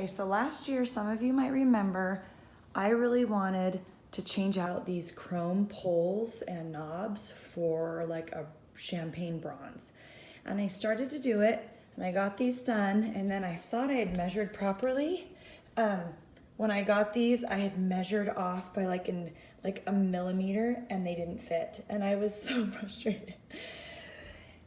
Okay, so last year, some of you might remember, I really wanted to change out these chrome pulls and knobs for like a champagne bronze. And I started to do it, and I got these done, and then I thought I had measured properly. When I got these, I had measured off by like a millimeter, and they didn't fit. And I was so frustrated.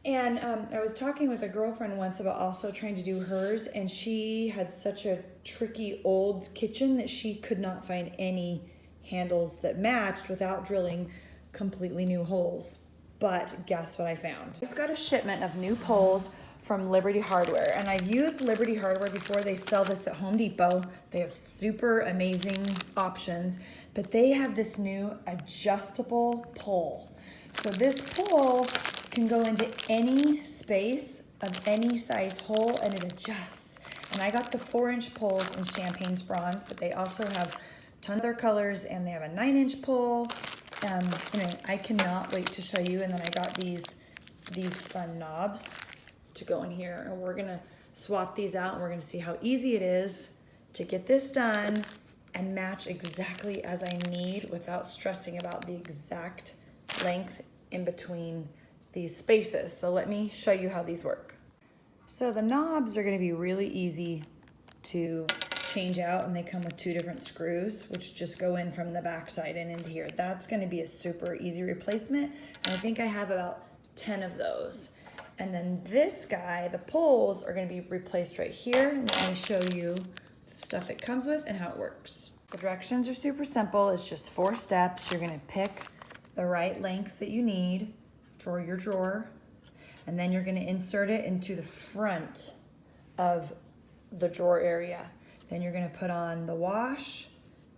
And I was talking with a girlfriend once about also trying to do hers, and she had such a tricky old kitchen that she could not find any handles that matched without drilling completely new holes. But guess what I found? I just got a shipment of new poles from Liberty Hardware, and I've used Liberty Hardware before. They sell this at Home Depot. They have super amazing options, but they have this new adjustable pull. So this pull can go into any space of any size hole, and it adjusts. And I got the 4-inch pulls in Champagne's Bronze, but they also have tons of other colors, and they have a 9-inch pull. I cannot wait to show you. And then I got these fun knobs to go in here, and we're gonna swap these out, and we're gonna see how easy it is to get this done and match exactly as I need without stressing about the exact length in between these spaces. So let me show you how these work. So the knobs are going to be really easy to change out, and they come with 2 different screws which just go in from the back side and into here. That's going to be a super easy replacement, and I think I have about 10 of those. And then this guy, the poles, are going to be replaced right here, and let me show you the stuff it comes with and how it works. The directions are super simple. It's just 4 steps. You're going to pick the right length that you need for your drawer, and then you're going to insert it into the front of the drawer area. Then you're going to put on the wash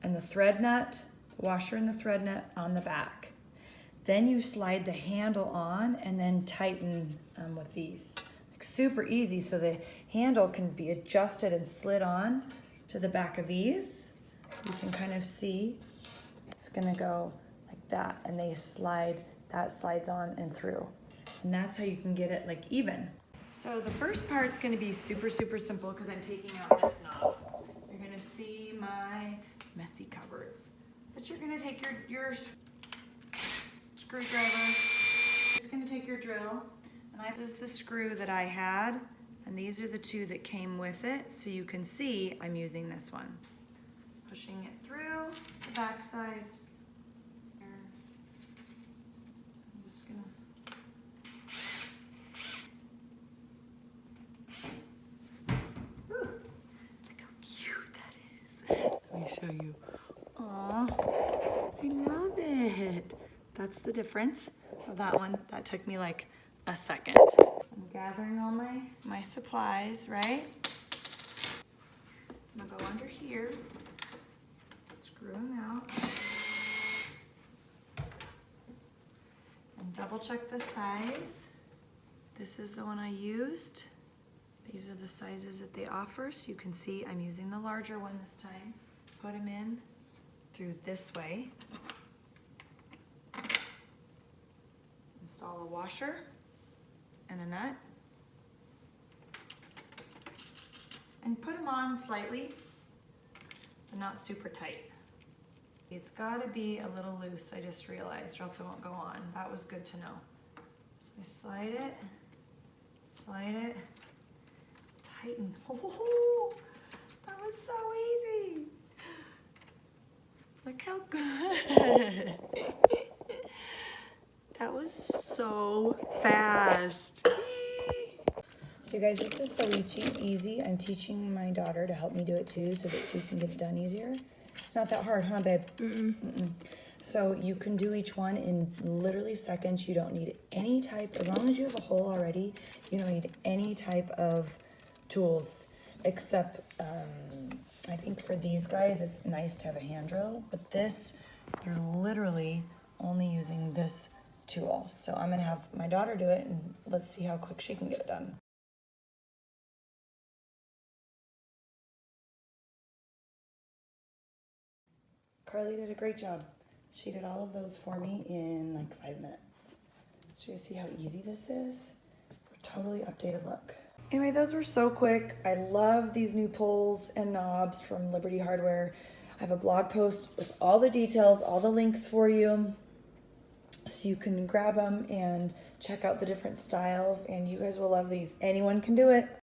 and the thread nut, the washer and the thread nut on the back. Then you slide the handle on and then tighten with these. Like super easy. So the handle can be adjusted and slid on to the back of these. You can kind of see it's going to go like that, and they slide. That slides on and through, and that's how you can get it like even. So the first part's going to be super simple because I'm taking out this knob. You're going to see my messy cupboards, but you're going to take your screwdriver. You're just going to take your drill, and this is the screw that I had, and these are the 2 that came with it. So you can see I'm using this one, pushing it through the back side. Let me show you. Aw, I love it. That's the difference of that one. That took me like a second. I'm gathering all my supplies, right? So I'm gonna go under here, screw them out, and double check the size. This is the one I used. These are the sizes that they offer, so you can see I'm using the larger one this time. Put them in through this way. Install a washer and a nut. And put them on slightly, but not super tight. It's gotta be a little loose, I just realized, or else it won't go on. That was good to know. So I slide it, tighten. Oh, that was so easy. Look how good. That was so fast. So you guys, this is so easy. I'm teaching my daughter to help me do it too, so that she can get it done easier. It's not that hard, huh, babe? So you can do each one in literally seconds. You don't need any type, as long as you have a hole already, you don't need any type of tools except, I think for these guys, it's nice to have a hand drill, but this, you're literally only using this tool. So I'm gonna have my daughter do it, and let's see how quick she can get it done. Carly did a great job. She did all of those for me in like 5 minutes. So you see how easy this is? For a totally updated look. Anyway, those were so quick. I love these new pulls and knobs from Liberty Hardware. I have a blog post with all the details, all the links for you, so you can grab them and check out the different styles, and you guys will love these. Anyone can do it.